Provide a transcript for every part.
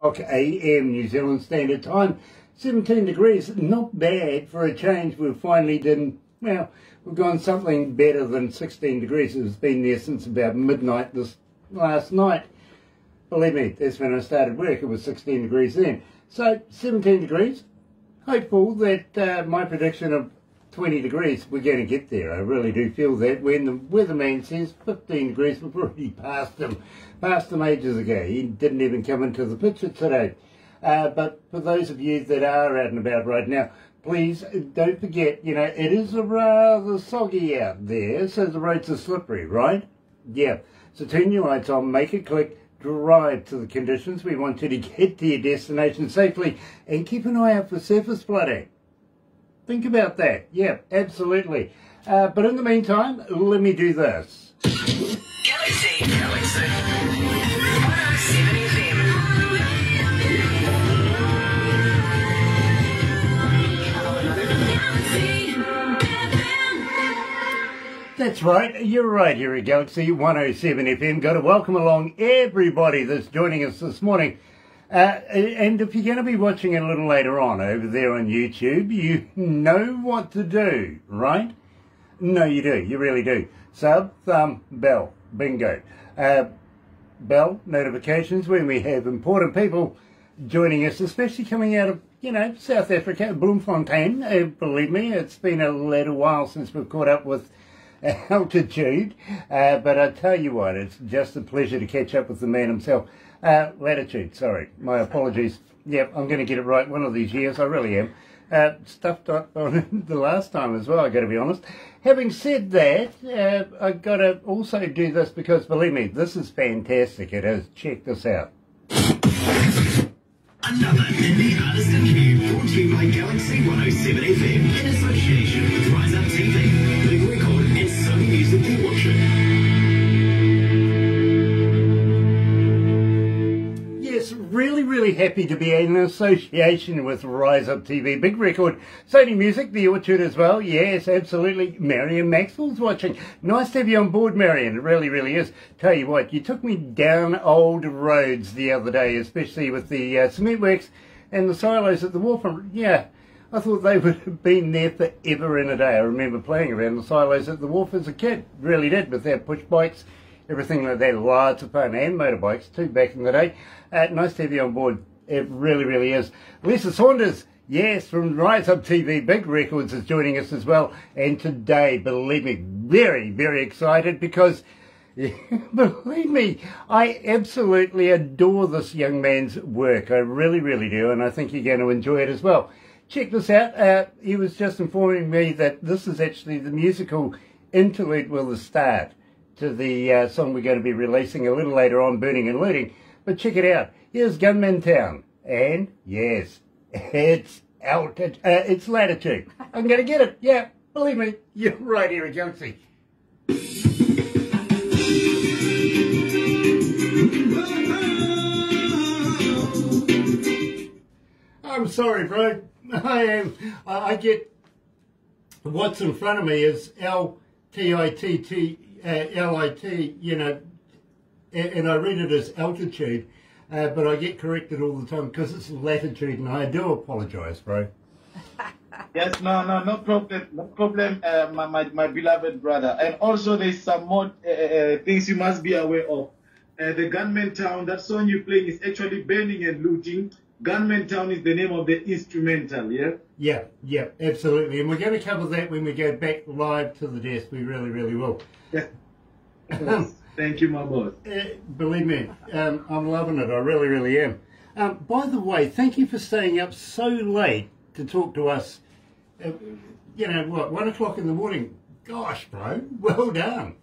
AM New Zealand Standard Time, 17 degrees, not bad for a change. We've finally done, well, we've gone something better than 16 degrees. It's been there since about midnight this last night. Believe me, that's when I started work, it was 16 degrees then. So 17 degrees, hopeful that my prediction of 20 degrees, we're going to get there. I really do feel that. When the weatherman says 15 degrees, we've already passed him ages ago. He didn't even come into the picture today. But for those of you that are out and about right now, please don't forget, you know, it is rather soggy out there, so the roads are slippery, right? Yeah. So turn your lights on, make it click, drive to the conditions. We want you to get to your destination safely and keep an eye out for surface flooding. Think about that. Yeah, absolutely. But in the meantime, let me do this. Galaxy 107fm. That's right, you're right here at Galaxy 107fm. Got to welcome along everybody that's joining us this morning. And if you're going to be watching it a little later on over there on YouTube, you know what to do, right? No, you do. You really do. Sub, thumb, bell. Bingo. Bell notifications when we have important people joining us, especially coming out of, you know, South Africa, Bloemfontein. Believe me, it's been a little while since we've caught up with altitude. But I tell you what, it's just a pleasure to catch up with the man himself. Latitude, sorry, my apologies. Yep, I'm going to get it right one of these years, I really am. Stuffed up on the last time as well, I've got to be honest. Having said that, I've got to also do this because, believe me, this is fantastic, it is. Check this out. Another indie artist interview brought to you by Galaxy 107fm in association with Rise Up TV, Big Record and Sony Music Watcher. Really happy to be in association with Rise Up TV, Big Record, Sony Music, The Orchard as well. Yes, absolutely. Marion Maxwell's watching. Nice to have you on board, Marion. It really is. Tell you what, you took me down old roads the other day, especially with the cement works and the silos at the wharf. Yeah, I thought they would have been there forever and a day. I remember playing around the silos at the wharf as a kid. Really did, with their push bikes. Everything like that, lots of fun, and motorbikes too back in the day. Nice to have you on board. It really is. Lisa Saunders, yes, from Rise Up TV, Big Records, is joining us as well. And today, believe me, very excited because, believe me, I absolutely adore this young man's work. I really do, and I think you're going to enjoy it as well. Check this out. He was just informing me that this is actually the musical interlude, well, the start to the song we're going to be releasing a little later on, Burning and Looting. But check it out. Here's Gunman Town. And, yes, it's altitude. It's latitude. I'm going to get it. Yeah, believe me, you're right here at Galaxy. I'm sorry, bro. I get what's in front of me is LTITT. LIT, you know, and I read it as altitude, but I get corrected all the time because it's latitude, and I do apologise, bro. Yes, no problem, my beloved brother. And also, there's some more things you must be aware of. The Gunman Town, that song you're playing is actually Burning and Looting. Gunman Town is the name of the instrumental, yeah? Yeah, absolutely. And we're going to cover that when we go back live to the desk. We really will. Yeah. Thank you, my boss. Believe me, I'm loving it. I really am. By the way, thank you for staying up so late to talk to us. You know, what, 1 o'clock in the morning? Gosh, bro, well done.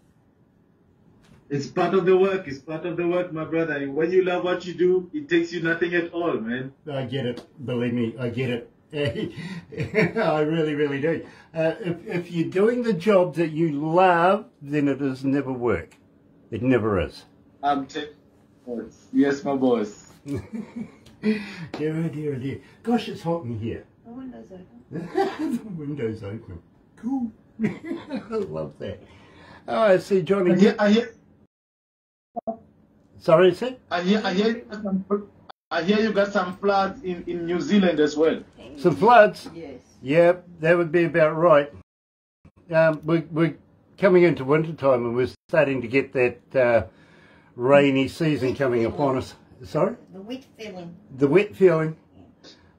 It's part of the work. It's part of the work, my brother. When you love what you do, it takes you nothing at all, man. I get it. Believe me, I get it. I really do. If you're doing the job that you love, then it is never work. It never is. Yes, my boss. Dear. Gosh, it's hot in here. The window's open. The window's open. Cool. I love that. Oh, I see Johnny. I hear. Sorry, sir? I hear I hear you got some floods in New Zealand as well. Some floods? Yes. Yep, that would be about right. We're coming into winter time and we're starting to get that rainy season coming upon us. Sorry? The wet feeling. The wet feeling.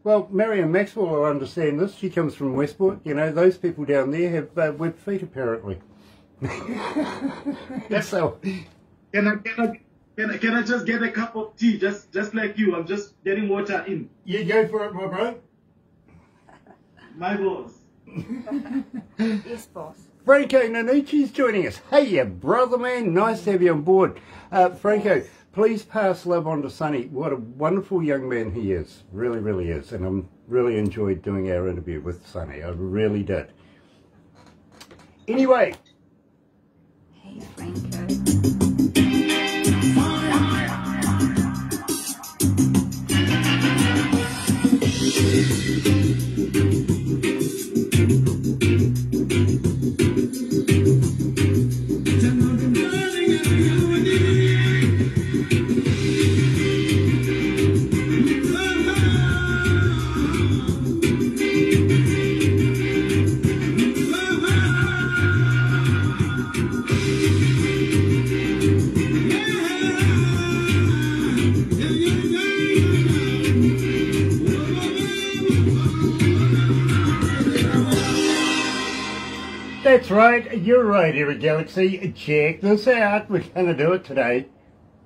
Well, Marion Maxwell will understand this. She comes from Westport. You know, those people down there have web feet apparently. So, Can I just get a cup of tea, just like you? I'm just getting water in. you go for it, my bro. My boss. Yes, boss. Franco Nanucci's joining us. Hey, you brother man, nice to have you on board. Franco, please pass love on to Sonny. What a wonderful young man he is. Really, really is. And I'm really enjoyed doing our interview with Sonny. I really did. Anyway. Hey, Franco. That's right, you're right here at Galaxy. Check this out, we're going to do it today.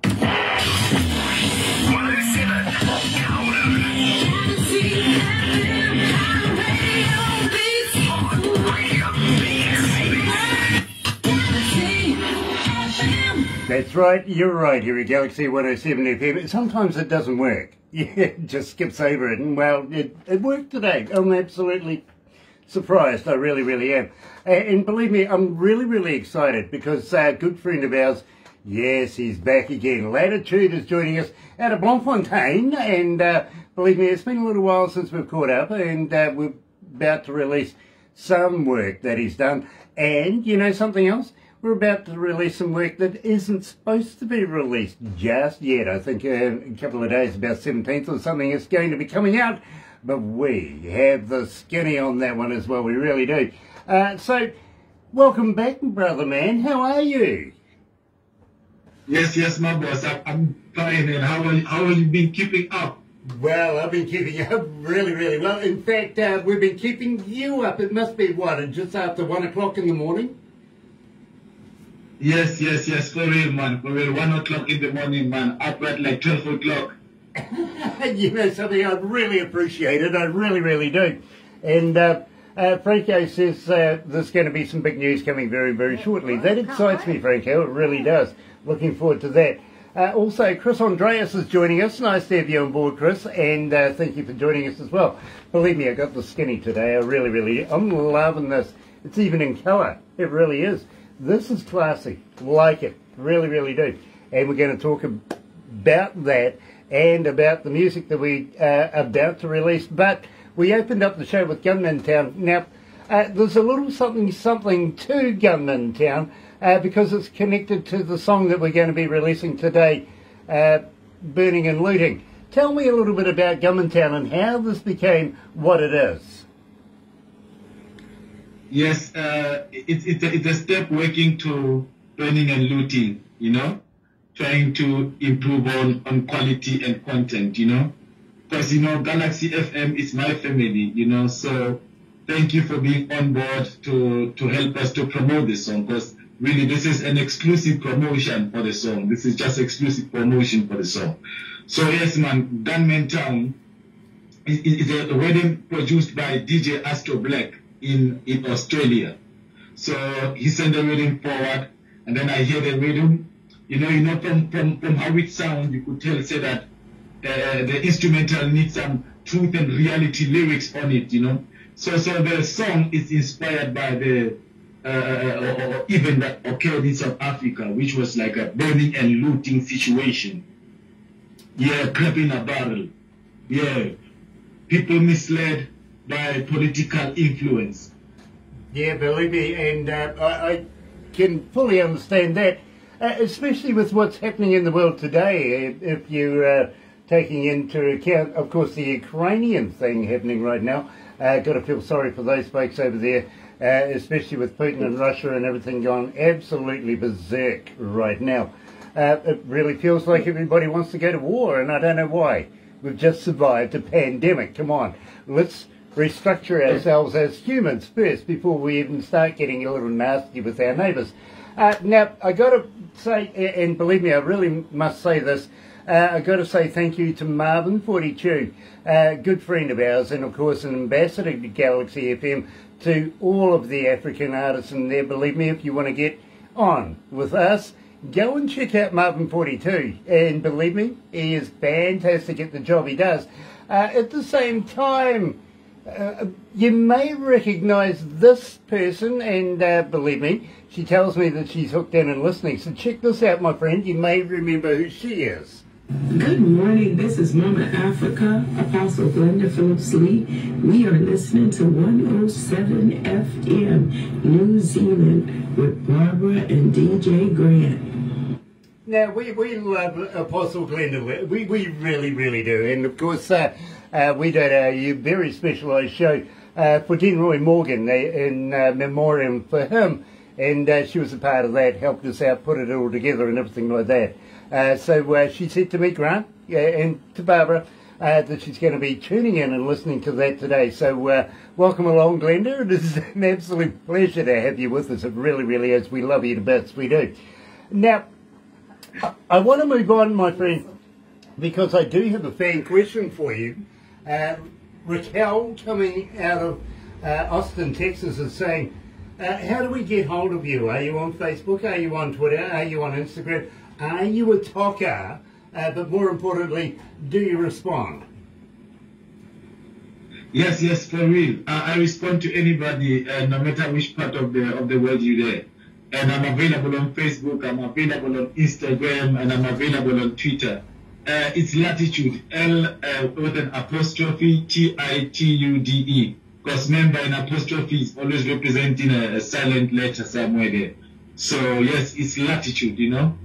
107. That's right, you're right here at Galaxy 107 FM. Sometimes it doesn't work. It just skips over it, and well, it worked today. I'm absolutely surprised, I really, really am. And believe me, I'm really, really excited because a good friend of ours, yes, he's back again. L'titude is joining us out of Bloemfontein, and believe me, it's been a little while since we've caught up, and we're about to release some work that he's done. And you know something else? We're about to release some work that isn't supposed to be released just yet. I think a couple of days, about 17th or something, it's going to be coming out. But we have the skinny on that one as well, we really do. So, welcome back, brother man. How are you? Yes, my boss. I'm fine. And how have you been keeping up? Well, I've been keeping up really, really well. In fact, we've been keeping you up. It must be, what, just after 1 o'clock in the morning? Yes. For real, man. For real. 1 o'clock in the morning, man. Up at like 12 o'clock. You know something, I really appreciate it. I really, really do. And Franco says there's going to be some big news coming very, very shortly. That excites me, Franco. It really does. Looking forward to that. Also, Chris Andreas is joining us. Nice to have you on board, Chris. And thank you for joining us as well. Believe me, I got the skinny today. I really, really, I'm loving this. It's even in colour. It really is. This is classy. Like it. Really, really do. And we're going to talk about that and about the music that we are about to release. But we opened up the show with Gunman Town. Now, there's a little something to Gunman Town because it's connected to the song that we're going to be releasing today, Burning and Looting. Tell me a little bit about Gunman Town and how this became what it is. Yes, it's a step working to burning and looting, you know? Trying to improve on quality and content, you know, because, you know, Galaxy FM is my family, you know, so thank you for being on board to help us to promote this song, because really this is an exclusive promotion for the song. This is just exclusive promotion for the song. So yes, man, Gunman Town is a wedding produced by DJ Astro Black in Australia. So he sent the wedding forward, and then I hear the rhythm. You know, from how it sounds, you could say that the instrumental needs some truth and reality lyrics on it, you know. So the song is inspired by the event that occurred in South Africa, which was like a burning and looting situation. Yeah, clapping a barrel. Yeah, people misled by political influence. Yeah, believe me, and I can fully understand that. Especially with what's happening in the world today. If you taking into account, of course, the Ukrainian thing happening right now. Got to feel sorry for those folks over there, especially with Putin and Russia and everything going absolutely berserk right now. It really feels like everybody wants to go to war, and I don't know why. We've just survived a pandemic. Come on, let's restructure ourselves as humans first before we even start getting a little nasty with our neighbours. Now, I got to say, and believe me, I really must say this, I got to say thank you to Marvin42, a good friend of ours, and of course an ambassador to Galaxy FM, to all of the African artists in there. Believe me, if you want to get on with us, go and check out Marvin42, and believe me, he is fantastic at the job he does. At the same time, you may recognise this person, and believe me, she tells me that she's hooked in and listening. So check this out, my friend. You may remember who she is. Good morning. This is Mama Africa, Apostle Glenda Phillips Lee. We are listening to 107 FM, New Zealand, with Barbara and DJ Grant. Now, we love Apostle Glenda. We really, really do. And, of course, we did a very specialised show for Dean Roy Morgan in memoriam for him. And she was a part of that, helped us out, put it all together and everything like that. So she said to me, Grant, and to Barbara, that she's going to be tuning in and listening to that today. So welcome along, Glenda. It is an absolute pleasure to have you with us. It really, really is. We love you to bits. We do. Now, I want to move on, my friend, because I do have a fan question for you. Raquel, coming out of Austin, Texas, is saying, how do we get hold of you? Are you on Facebook? Are you on Twitter? Are you on Instagram? Are you a talker? But more importantly, do you respond? Yes, for real. I respond to anybody, no matter which part of the world you're there. And I'm available on Facebook, I'm available on Instagram, and I'm available on Twitter. It's Latitude, L with an apostrophe, Titude. Because remember, an apostrophe is always representing a silent letter somewhere there. So yes, it's Latitude, you know.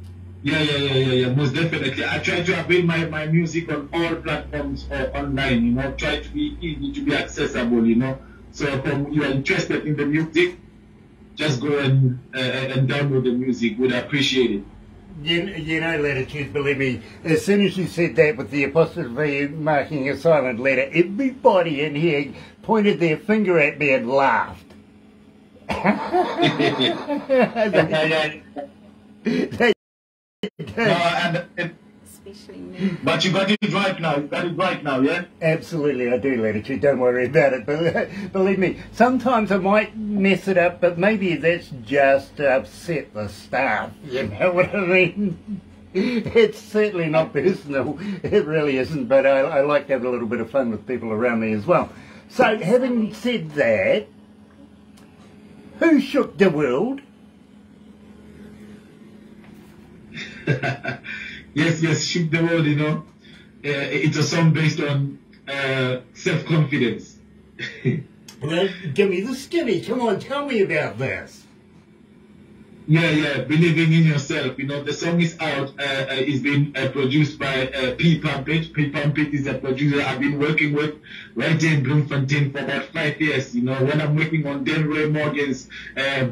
Yeah, most definitely. I try to avail my music on all platforms or online, you know. Try to be easy to be accessible, you know. So if you are interested in the music, just go and download the music. Would appreciate it. You know, Latitude, believe me, as soon as you said that with the apostrophe marking a silent letter, everybody in here pointed their finger at me and laughed. Especially me. But you got it right now. You got it right now, yeah? Absolutely, I do, Latitude. Don't worry about it. But believe me, sometimes I might mess it up, but maybe that's just to upset the staff. You know what I mean? It's certainly not personal. It really isn't. But I like to have a little bit of fun with people around me as well. So, having said that, who shook the world? Yes, shook the world, you know. It's a song based on self-confidence. Well, give me the skinny. Come on, tell me about this. Yeah, believing in yourself. You know, the song is out. It's been produced by P. Pumpet. P. Pumpet is a producer I've been working with right here in Bloemfontein for about 5 years. You know, when I'm working on Delroy Morgan's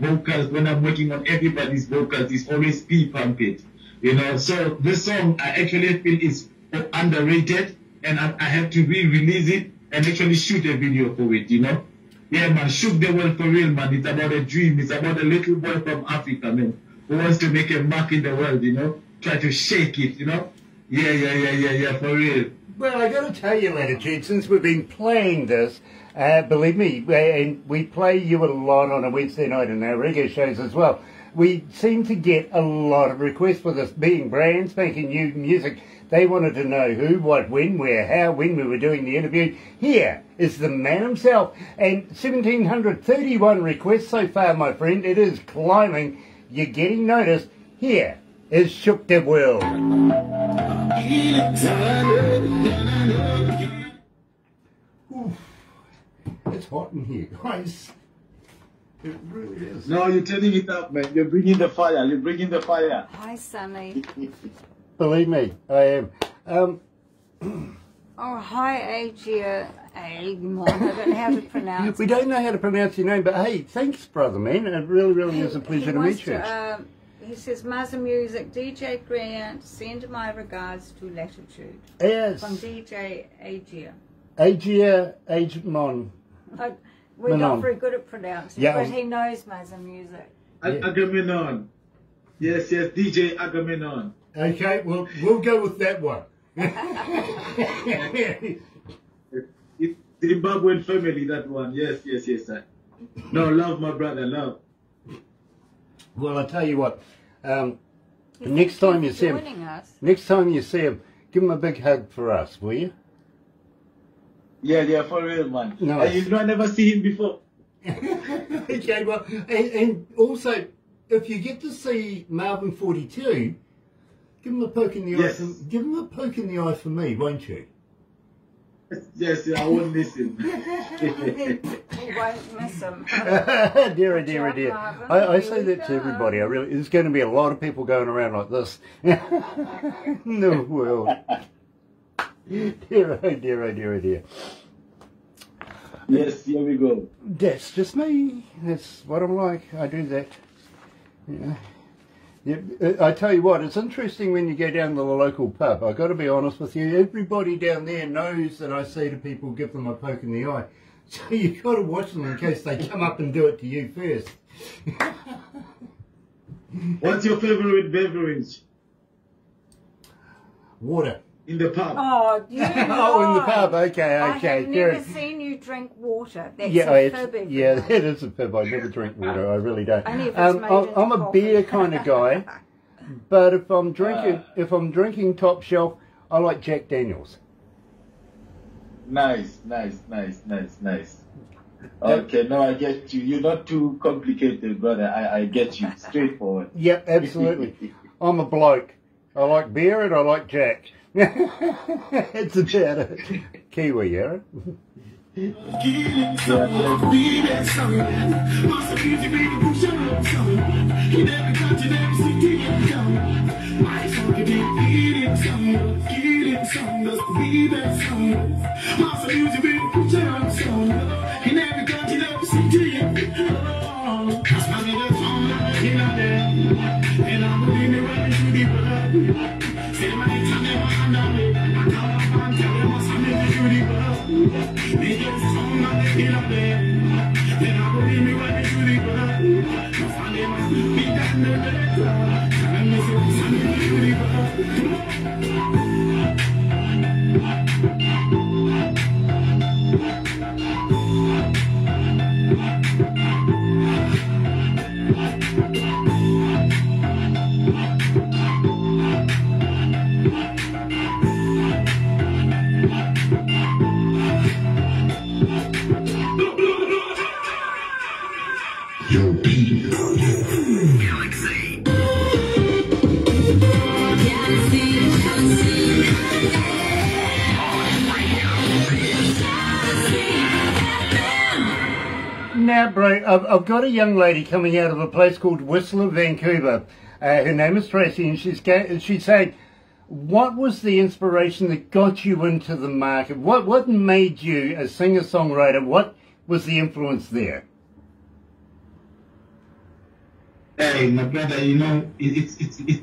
vocals, when I'm working on everybody's vocals, it's always P. Pumpet. You know, so this song I actually feel is underrated, and I have to re-release it and actually shoot a video for it, you know. Yeah, man, shook the world for real, man. It's about a dream. It's about a little boy from Africa, man, who wants to make a mark in the world, you know. Try to shake it, you know. Yeah, for real. Well, I got to tell you, Latitude, since we've been playing this, believe me, and we play you a lot on a Wednesday night in our reggae shows as well, we seem to get a lot of requests for this, being brand spanking new music. They wanted to know who, what, when, where, how, when we were doing the interview. Here is the man himself. And 1,731 requests so far, my friend. It is climbing. You're getting noticed. Here is Shook the World. Oof. It's hot in here, guys. It really is. No, you're turning it up, man. You're bringing the fire. You're bringing the fire. Hi, Sammy. Believe me, I am. Oh, hi, Agia. I don't know how to pronounce it. We don't know how to pronounce your name, but hey, thanks, brother, man. It really, really is a pleasure to meet you. He says, Massamusic, DJ Grant, send my regards to L'titude. Yes. From DJ Agia. Agia Agemon. We're not very good at pronouncing, yeah, but he knows Massamusic. Agamenon. Yes, DJ Agamenon. Okay, well, we'll go with that one. It's Zimbabwean family, that one. Yes. No, love, my brother, love. Well, I tell you what, next time you see him, give him a big hug for us, will you? Yeah, for real, man. Nice. You know, I never see him before. Okay, well, and also, if you get to see Marvin 42, give him a poke in the eye. Give him a poke in the eye for me, won't you? Yes, I won't miss him. We won't miss him. dear. I say that to everybody. There's going to be a lot of people going around like this in the world. Dear. Yes, here we go. That's just me. That's what I'm like. I do that. Yeah. I tell you what, it's interesting when you go down to the local pub. I've got to be honest with you. Everybody down there knows that I say to people, give them a poke in the eye. So you've got to watch them in case they come up and do it to you first. What's your favorite beverage? Water. In the pub. Oh, you Oh, in the pub. Okay. I have never seen you drink water. That's yeah, a fib. Yeah, that is a fib. I never drink water. I really don't. Only if it's made into I'm a coffee. beer kind of guy, but if I'm drinking top shelf, I like Jack Daniels. Nice. Okay, now I get you. You're not too complicated, brother. I get you. Straightforward. Yep, absolutely. I'm a bloke. I like beer and I like Jack. It's about it. Kiwi, yeah? Now, bro, I've got a young lady coming out of a place called Whistler, Vancouver. Her name is Tracy, and she's saying, what was the inspiration that got you into the market? What made you a singer-songwriter? What was the influence there? Hey, my brother, you know, it's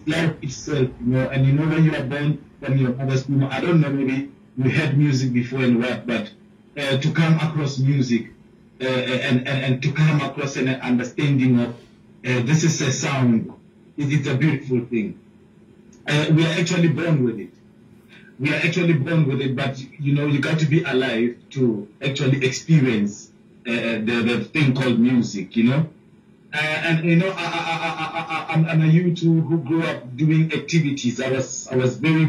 life itself, you know, and you know when you are born from your mother's womb, I don't know, maybe you heard music before and rap, but to come across music and to come across an understanding of this is a sound, it's a beautiful thing. We are actually born with it. But you know, you got to be alive to actually experience the thing called music, you know. And you know, I'm a youth who grew up doing activities. I was very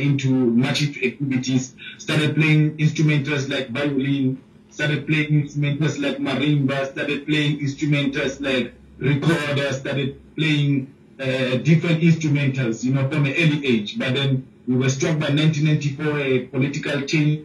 into magic activities. Started playing instrumentals like violin. Started playing instrumentals like marimba. Started playing instrumentals like recorder. Started playing different instrumentals, you know, from an early age. But then we were struck by 1994, a political change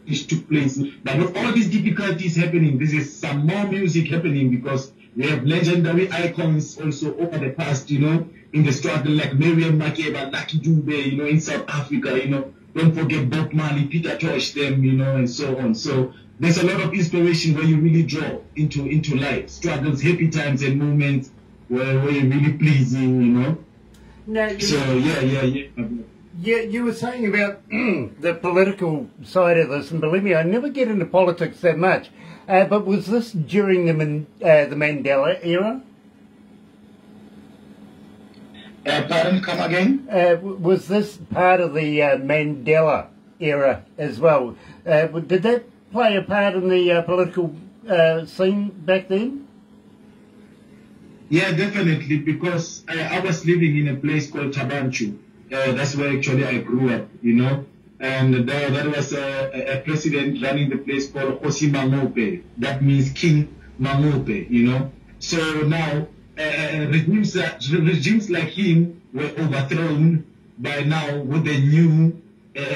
which took place. But with all these difficulties happening, this is some more music happening because we have legendary icons also over the past, you know. in the struggle, like Miriam Makeba, Lucky Dube, you know, in South Africa, you know. Don't forget Bob Marley, Peter Tosh, them, you know, and so on. So there's a lot of inspiration where you really draw into life, struggles, happy times and moments where you're really pleasing, you know. Now, So yeah. Yeah, you were saying about the political side of this, and believe me, I never get into politics that much. But was this during the Mandela era? Pardon, come again? Was this part of the Mandela era as well? Did that play a part in the political scene back then? Yeah, definitely, because I was living in a place called Tabanchu. That's where actually I grew up, you know. And there was a president running the place called Osi Mangope. That means King Mangope, you know. So now, regimes like him were overthrown by now with the new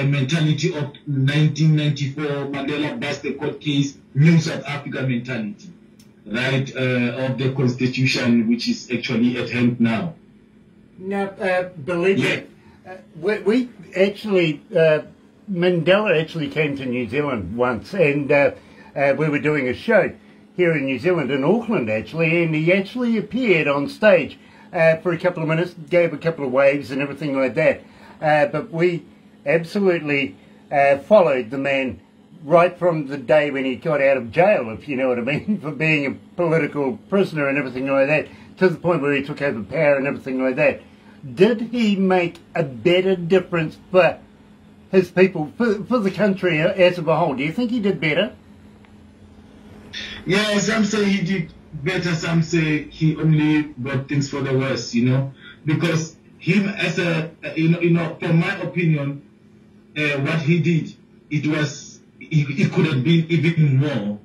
mentality of 1994 Mandela Basta court case, new South Africa mentality, right, of the constitution, which is actually at hand now. Now, believe me, we actually, Mandela actually came to New Zealand once, and we were doing a show here in New Zealand, in Auckland actually, and he actually appeared on stage for a couple of minutes, gave a couple of waves and everything like that. But we absolutely followed the man right from the day when he got out of jail, if you know what I mean, for being a political prisoner and everything like that, to the point where he took over power and everything like that. Did he make a better difference for his people, for the country as a whole? Do you think he did better? Yeah, some say he did better, some say he only brought things for the worse, you know, because him as a, you know, from my opinion, what he did, it could have been even more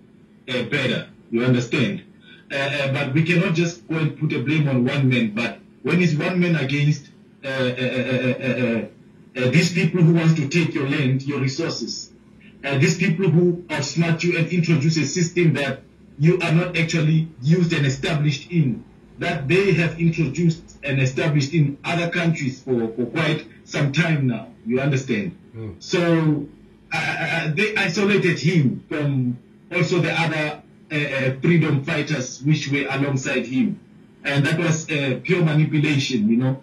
better, you understand? But we cannot just go and put a blame on one man, but when it's one man against these people who want to take your land, your resources, these people who outsmart you and introduce a system that you are not actually used and established in, that they have introduced and established in other countries for quite some time now, you understand? So they isolated him from also the other freedom fighters which were alongside him. And that was pure manipulation, you know.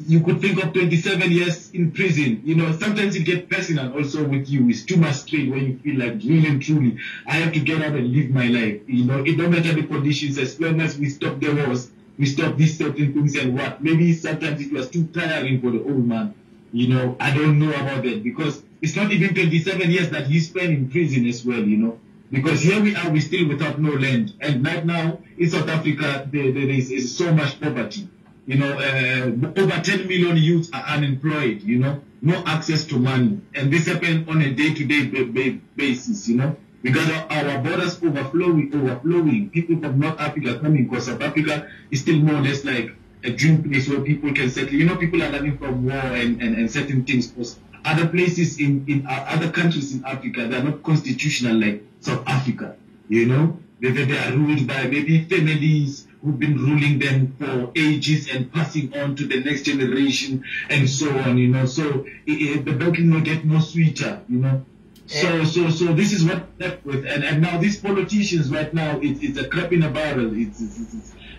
You could think of 27 years in prison. You know, sometimes it gets personal also with you. It's too much strain when you feel like really and truly, I have to get out and live my life. You know, it don't matter the conditions, as long as we stop the wars, we stop these certain things and what. Maybe sometimes it was too tiring for the old man. You know, I don't know about that, because it's not even 27 years that he spent in prison as well, you know. Because here we are, we're still without no land. And right now, in South Africa, there is so much poverty. You know, over 10 million youths are unemployed, you know, no access to money. And this happens on a day-to-day basis, you know. We got our borders overflowing. People from North Africa coming, because South Africa is still more or less like a dream place where people can settle. You know, people are running from war and certain things. Because other places in other countries in Africa, they are not constitutional like South Africa, you know. They are ruled by maybe families who've been ruling them for ages and passing on to the next generation and so on, you know. So the baking will get more sweeter, you know. So this is what we're left with. And now these politicians right now, it's a crap in a barrel. It's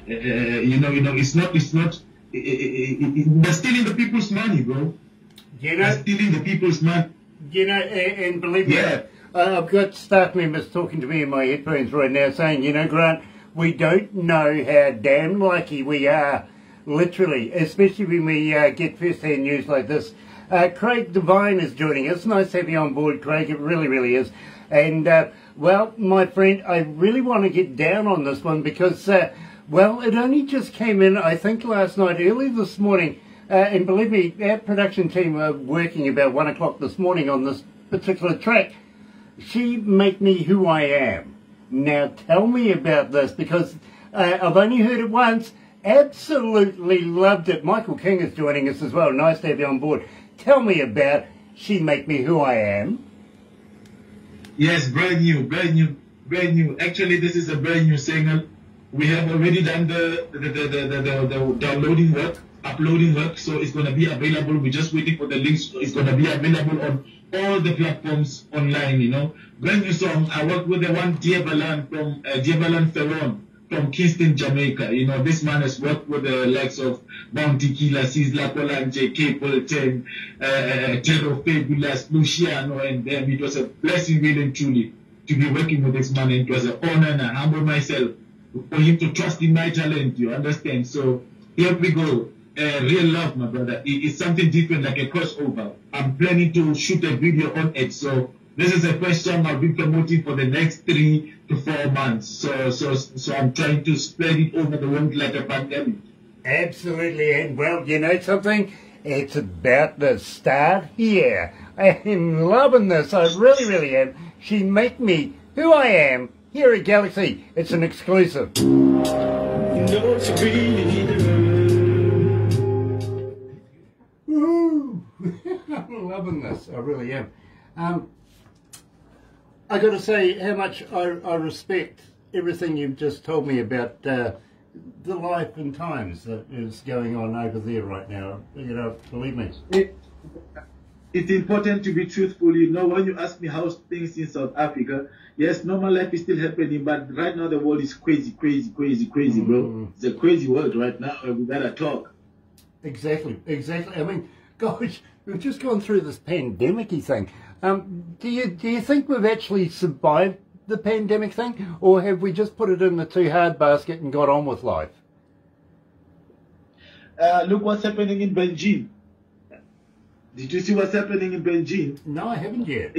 it's not, they're stealing the people's money, bro. You know, they're stealing the people's money. You know, and believe me, I've got staff members talking to me in my headphones right now saying, you know, Grant, we don't know how damn lucky we are, literally, especially when we get first-hand news like this. Craig Devine is joining us. Nice to have you on board, Craig. It really, really is. And, well, my friend, I really want to get down on this one because, well, it only just came in, I think, last night, early this morning. And believe me, our production team were working about 1 o'clock this morning on this particular track. She Make Me Who I Am. Now tell me about this, because I've only heard it once. Absolutely loved it. Michael King is joining us as well. Nice to have you on board. Tell me about She Make Me Who I Am. Yes, brand new. Actually, this is a brand new single. We have already done the downloading work uploading work, so it's going to be available. We're just waiting for the links. It's going to be available on all the platforms online, you know. Brand new song. I worked with the one Diabalan from Diabalan Ferron from Kingston, Jamaica. You know, this man has worked with the likes of Bounty Killer, Sizzla Polanje, K. Polten, Terro Fabulous, Luciano, and them. It was a blessing, really and truly, to be working with this man. And it was an honor, and I humble myself for him to trust in my talent, you understand? So here we go. Real love, my brother. It's something different, like a crossover. I'm planning to shoot a video on it. So this is the first song I'll be promoting for the next 3 to 4 months. So I'm trying to spread it over the world like a pandemic. Absolutely, and well, you know something? It's about to start here. I am loving this. I really, really am. She make me who I am here at Galaxy. It's an exclusive. You know what you really Woo! I'm loving this. I really am. I got to say how much I respect everything you've just told me about the life and times that is going on over there right now. You know, believe me. It's important to be truthful. You know, when you ask me how things in South Africa, yes, normal life is still happening, but right now the world is crazy, bro. It's a crazy world right now, and we gotta talk. Exactly. I mean, gosh, we've just gone through this pandemic-y thing. Do you think we've actually survived the pandemic thing, or have we just put it in the too hard basket and got on with life? Look what's happening in Beijing. Did you see what's happening in Beijing? No, I haven't yet.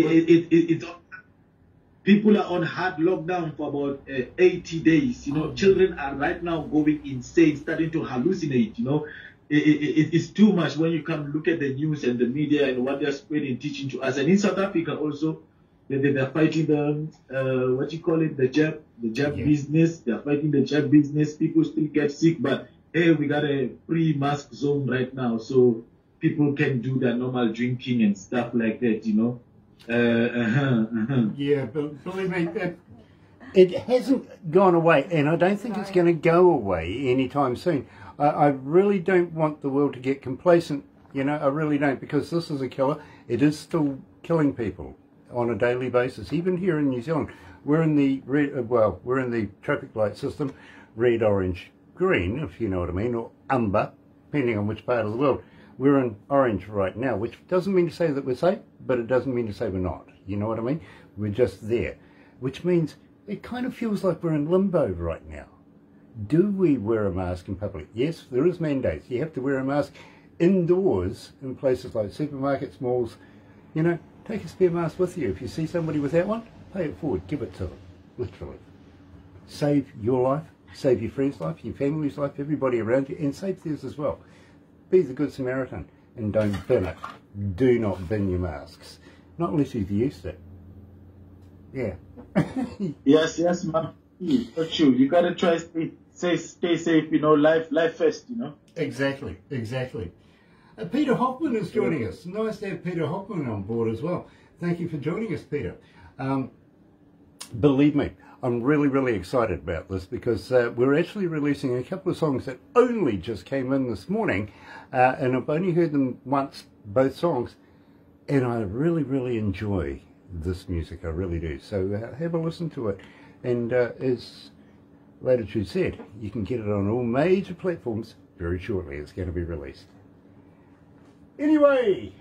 People are on hard lockdown for about 80 days. You know, children are right now going insane, starting to hallucinate. You know, it's too much when you come look at the news and the media and what they're spreading, teaching to us. And in South Africa also, they're fighting the what you call it, the jab business. They're fighting the jab business. People still get sick, but hey, we got a free mask zone right now, so people can do their normal drinking and stuff like that, you know. Yeah, but believe me, it hasn't gone away, and I don't think it's going to go away anytime soon. I really don't want the world to get complacent, you know, I really don't, because this is a killer. It is still killing people on a daily basis, even here in New Zealand. We're in the we're in the traffic light system, red, orange, green, if you know what I mean, or umber, depending on which part of the world. We're in orange right now, which doesn't mean to say that we're safe, but it doesn't mean to say we're not. You know what I mean? We're just there, which means it kind of feels like we're in limbo right now. Do we wear a mask in public? Yes, there is mandates. You have to wear a mask indoors in places like supermarkets, malls. You know, take a spare mask with you. If you see somebody without one, pay it forward, give it to them, literally. Save your life, save your friend's life, your family's life, everybody around you, and save theirs as well. Be the good Samaritan and don't bin it. Do not bin your masks. Not unless you've used it. Yeah. Yes, ma'am. That's true. You gotta try stay safe, you know, life first, you know. Exactly. Peter Hoffman is joining us. Nice to have Peter Hoffman on board as well. Thank you for joining us, Peter. Believe me, I'm really excited about this because we're actually releasing a couple of songs that only just came in this morning, and I've only heard them once, both songs, and I really enjoy this music, I really do. So have a listen to it, and as L'titude said, you can get it on all major platforms very shortly. It's going to be released. Anyway.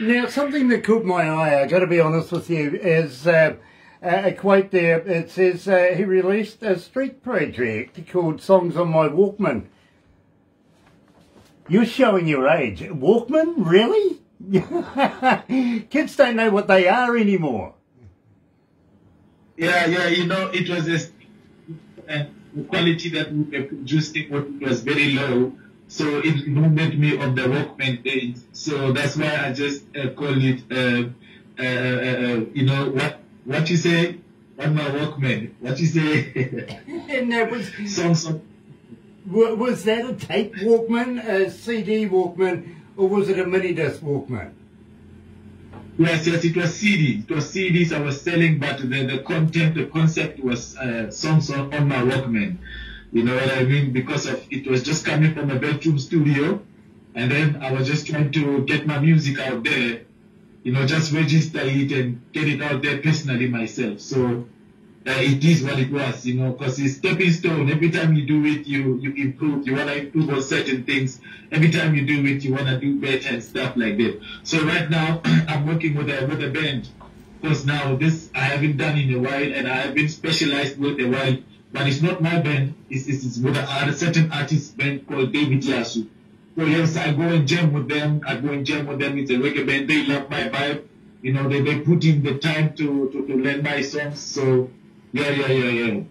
Now, something that caught my eye, I got to be honest with you, is a quote there. It says he released a street project called Songs on My Walkman. You're showing your age. Walkman? Really? Kids don't know what they are anymore. Yeah, you know, it was and the quality that we were producing was very low, so it reminded me of the Walkman days. So that's why I just call it, you know, what you say on my Walkman. What you say? And that was Song. was that a tape Walkman, a CD Walkman, or was it a mini disc Walkman? Yes, it was CD. It was CDs I was selling, but the content, the concept was songs on my Walkman. You know what I mean? Because of it was just coming from a bedroom studio, and then I was just trying to get my music out there, you know, just register it and get it out there personally myself. So it is what it was, you know, because it's stepping stone. Every time you do it, you improve. You want to improve on certain things. Every time you do it, you want to do better and stuff like that. So right now, I'm working with a band. Because now this I haven't done in a while, and I have been specialized with a while. But it's not my band. It's with a certain artist band called David Yasu. So yes, I go and jam with them. It's a reggae band. They love my vibe. You know, they put in the time to learn my songs. So yeah.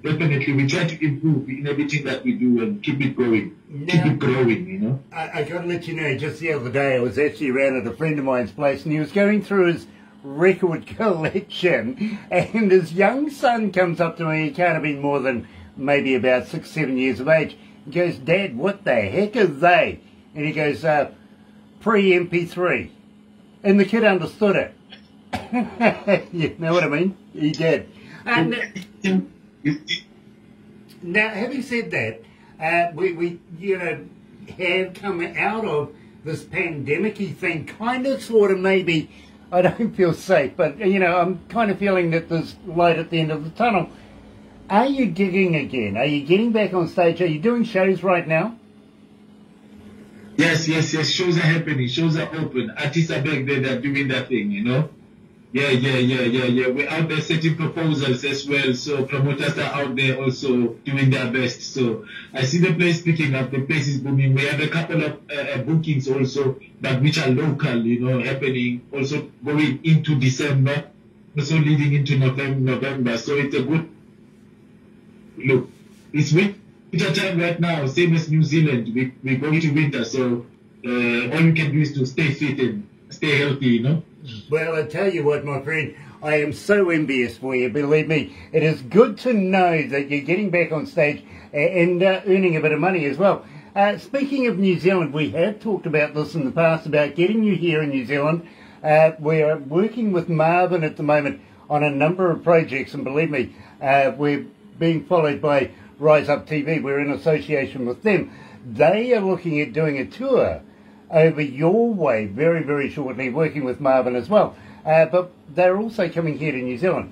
Definitely, we try to improve in everything that we do and keep it going, keep it growing, you know. I got to let you know, just the other day I was actually around at a friend of mine's place, and he was going through his record collection, and his young son comes up to me. He can't have been more than maybe about 6, 7 years of age. He goes, "Dad, what the heck are they?" And he goes, pre-MP3. And the kid understood it. You know what I mean? He did. Now, having said that, we you know, have come out of this pandemic-y thing, kind of, sort of, maybe. I don't feel safe, but, you know, I'm kind of feeling that there's light at the end of the tunnel. Are you gigging again? Are you getting back on stage? Are you doing shows right now? Yes. Shows are happening. Shows are open. Artists are back there. They're doing that thing, you know. Yeah. We're out there setting proposals as well. So promoters are out there also doing their best. So I see the place picking up. The place is booming. We have a couple of bookings also, but which are local, you know, happening. Also going into December, also leading into November. So it's a good look. It's winter time right now, same as New Zealand. We go into winter, so all you can do is to stay fit and stay healthy, you know. Well, I tell you what, my friend, I am so envious for you. Believe me, it is good to know that you're getting back on stage and earning a bit of money as well. Speaking of New Zealand, we have talked about this in the past, about getting you here in New Zealand. We're working with Marvin at the moment on a number of projects, and believe me, we're being followed by Rise Up TV. We're in association with them. They are looking at doing a tour over your way very, very shortly, working with Marvin as well. But they're also coming here to New Zealand.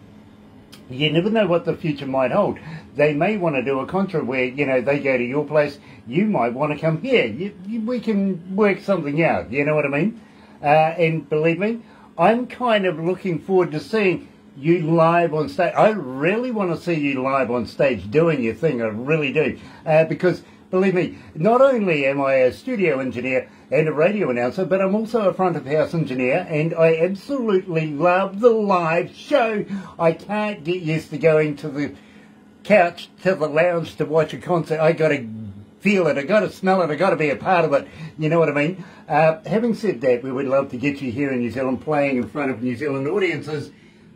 You never know what the future might hold. They may want to do a contra where, you know, they go to your place. You might want to come here. We can work something out. You know what I mean? And believe me, I'm kind of looking forward to seeing you live on stage. I really want to see you live on stage doing your thing. I really do. Because, believe me, not only am I a studio engineer and a radio announcer, but I'm also a front of house engineer, and I absolutely love the live show. I can't get used to going to the couch, to the lounge to watch a concert. I got to feel it, I got to smell it, I got to be a part of it. You know what I mean? Having said that, we would love to get you here in New Zealand, playing in front of New Zealand audiences.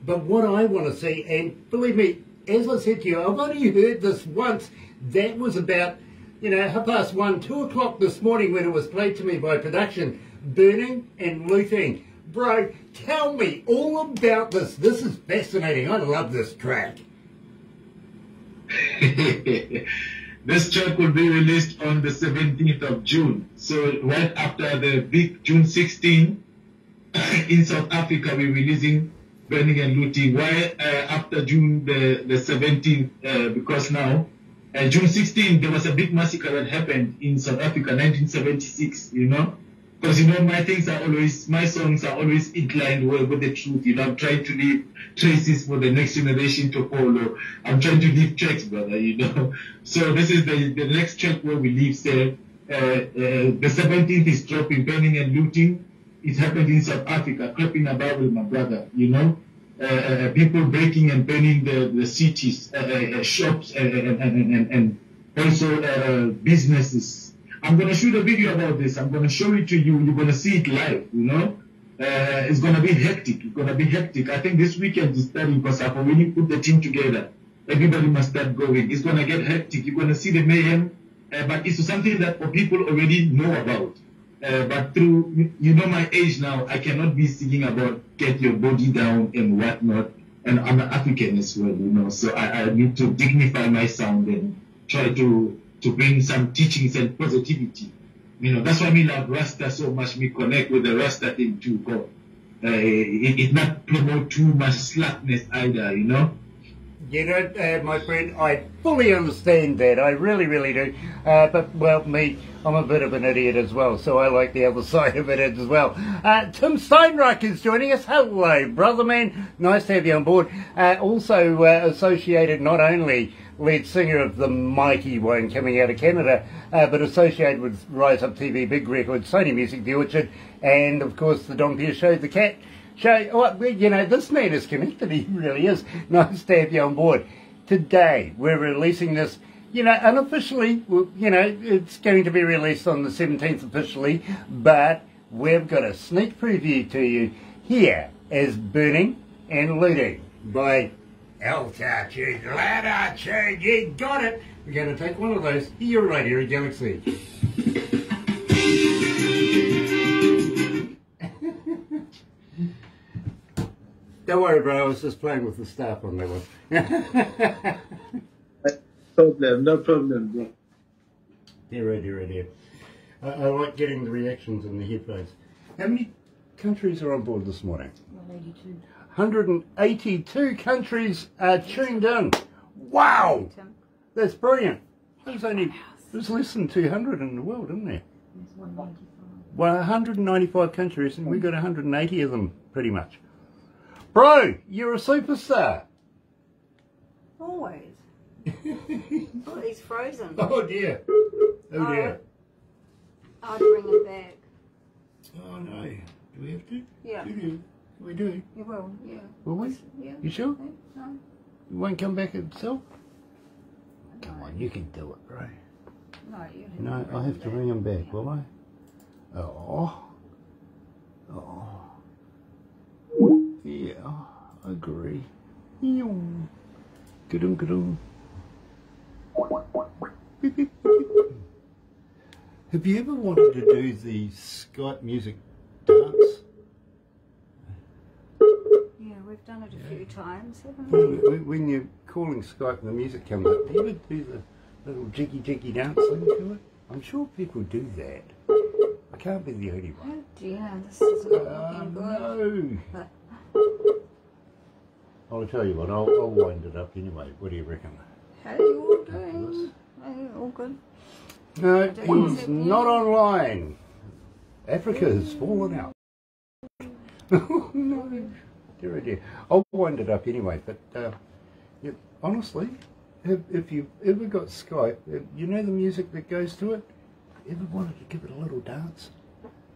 But what I want to see, and believe me, as I said to you, I've only heard this once. That was about, you know, 1:30, 2 o'clock this morning when it was played to me by production. Burning and looting. Bro, tell me all about this. This is fascinating. I love this track. This track will be released on the 17th of June. So right after the big June 16 in South Africa, we're releasing Burning and Looting. Why after June the 17th? Because now, June 16, there was a big massacre that happened in South Africa, 1976, you know? Because, you know, my songs are always inclined with the truth, you know? I'm trying to leave traces for the next generation to follow. I'm trying to leave tracks, brother, you know? So this is the next track where we leave, say, the 17th is dropping, Burning and Looting. It happened in South Africa, clapping about with my brother, you know? people breaking and burning the cities, shops, and also businesses. I'm going to shoot a video about this. I'm going to show it to you. You're going to see it live, you know. It's going to be hectic. It's going to be hectic. I think this weekend is starting because I've already put the team together. Everybody must start going. It's going to get hectic. You're going to see the mayhem. But it's something that people already know about. But through, you know my age now, I cannot be singing about get your body down and whatnot. And I'm an African as well, you know. So I need to dignify my sound and try to bring some teachings and positivity. You know, that's why I love Rasta so much. Me connect with the Rasta thing too. God. It not promote too much slackness either, you know. You know, my friend, I fully understand that. I really, really do. But, well, me, I'm a bit of an idiot as well, so I like the other side of it as well. Tim Steinreich is joining us. Hello, brother man. Nice to have you on board. Also associated, not only lead singer of the mighty one coming out of Canada, but associated with Rise Up TV, Big Record, Sony Music, The Orchard, and, of course, the Don Pierre Show, The Cat Show. Oh, you know, this man is connected. He really is. Nice to have you on board. Today, we're releasing this, you know, unofficially. You know, it's going to be released on the 17th officially, but we've got a sneak preview to you here as Burning and Looting by L'titude. L'titude, you got it. We're going to take one of those here right here at Galaxy. Don't worry, bro. I was just playing with the staff on that one. No problem, bro. Dear. I like getting the reactions in the headphones. How many countries are on board this morning? 182. 182 countries are tuned in. Wow! That's brilliant. There's less than 200 in the world, isn't there? There's 195. Well, 195 countries, and we've got 180 of them, pretty much. Bro, you're a superstar. Always. Oh, he's frozen. Oh dear. Oh dear. I'll bring him back. Oh no. Do we have to? Yeah. We do. You will, yeah. Will we? Yeah. You sure? No. It won't come back itself? Come on, you can do it, bro. No, you have No, to I have to bring ring him back, Yeah. will I? Oh. Yeah, I agree. Ga-dum. Beep, beep, beep, beep. Have you ever wanted to do the Skype music dance? Yeah, we've done it a few times, haven't we? When you're calling Skype and the music comes up, do you ever do the little jiggy dance thing to it? I'm sure people do that. I can't be the only one. Oh dear, this is not looking good. No. I'll tell you what, I'll wind it up anyway. What do you reckon? How are you all doing? Are you all good? No, he's not online. Africa has fallen out. No, dear. I'll wind it up anyway, but yeah, honestly, if you've ever got Skype, you know the music that goes to it? Ever wanted to give it a little dance?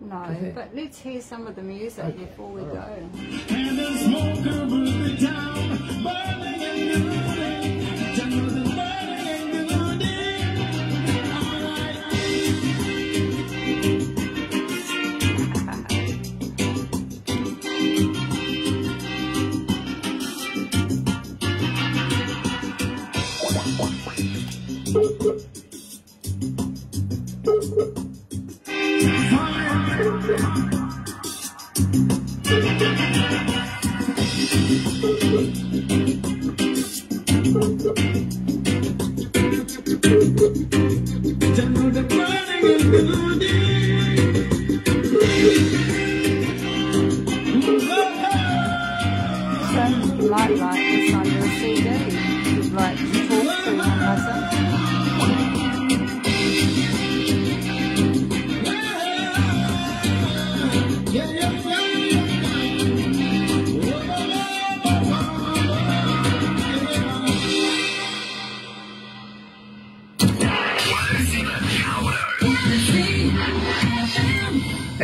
No, but let's hear some of the music before we go. And the smoke over the town, burning and looting, burning and looting. You might like this on your CD. You'd like to talk to one,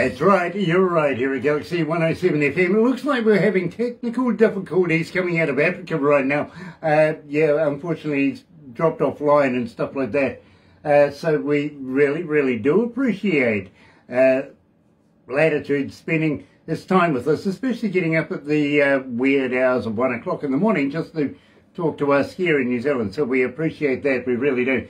That's right, you're right here at Galaxy 107 FM. It looks like we're having technical difficulties coming out of Africa right now. Yeah, unfortunately he's dropped offline and stuff like that. So we really do appreciate Latitude spending his time with us, especially getting up at the weird hours of 1 o'clock in the morning just to talk to us here in New Zealand. So we appreciate that, we really do.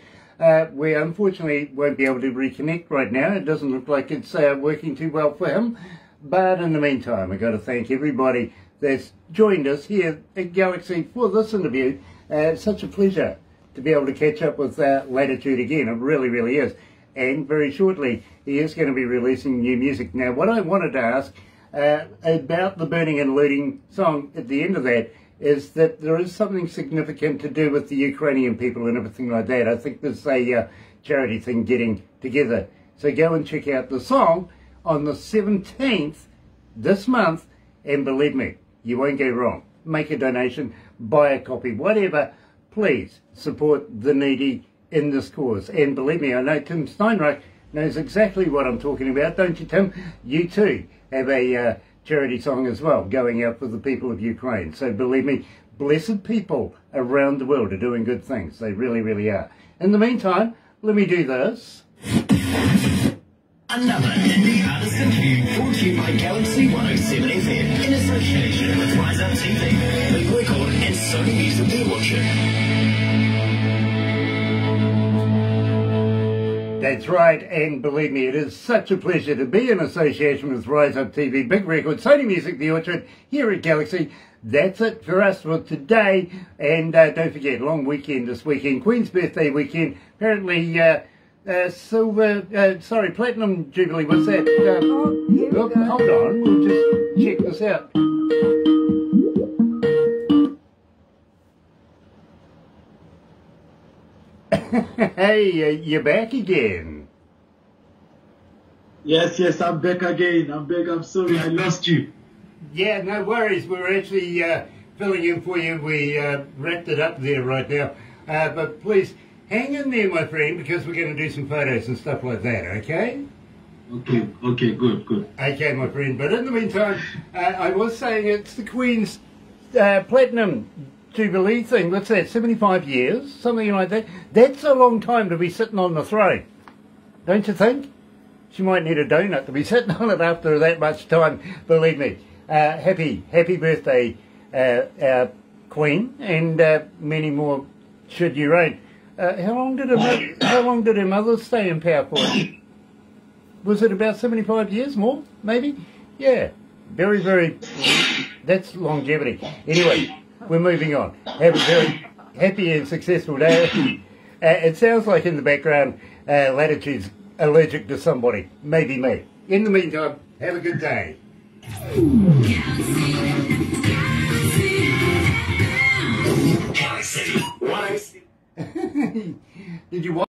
We unfortunately won't be able to reconnect right now. It doesn't look like it's working too well for him. But in the meantime, I've got to thank everybody that's joined us here at Galaxy for this interview. It's such a pleasure to be able to catch up with Latitude again. It really is. And very shortly, he is going to be releasing new music. Now, what I wanted to ask about the Burning and Looting song at the end of that is that there is something significant to do with the Ukrainian people and everything like that. I think there's a charity thing getting together. So go and check out the song on the 17th this month, and believe me, you won't go wrong. Make a donation, buy a copy, whatever. Please support the needy in this cause. And believe me, I know Tim Steinreich knows exactly what I'm talking about, don't you, Tim? You too have a charity song as well, going out for the people of Ukraine. So believe me, blessed people around the world are doing good things. They really are. In the meantime, let me do this. Another indie artist interview brought to you by Galaxy 107 FM in association with Rise Up TV, Big Record and Sony Music Viewership. That's right, and believe me, it is such a pleasure to be in association with Rise Up TV, Big Record, Sony Music, The Orchard, here at Galaxy. That's it for us for today, and don't forget, long weekend this weekend, Queen's birthday weekend, apparently Platinum Jubilee, what's that? Hold on, we'll just check this out. Hey, you're back again. Yes, I'm back again. I'm sorry, I lost you. Yeah, no worries. We're actually filling in for you. We wrapped it up there right now. But please, hang in there, my friend, because we're going to do some photos and stuff like that, okay? Okay, good. Okay, my friend. But in the meantime, I was saying it's the Queen's Platinum Jubilee thing. What's that, 75 years? Something like that. That's a long time to be sitting on the throne. Don't you think? She might need a donut to be sitting on it after that much time. Believe me. Happy birthday, our Queen, and many more should you reign. How long did her mother stay in power for? Was it about 75 years more? Maybe? Yeah. Very, that's longevity. Anyway, we're moving on. Have a very happy and successful day. It sounds like in the background, Latitude's allergic to somebody. Maybe me. In the meantime, have a good day. Galaxy. Did you watch?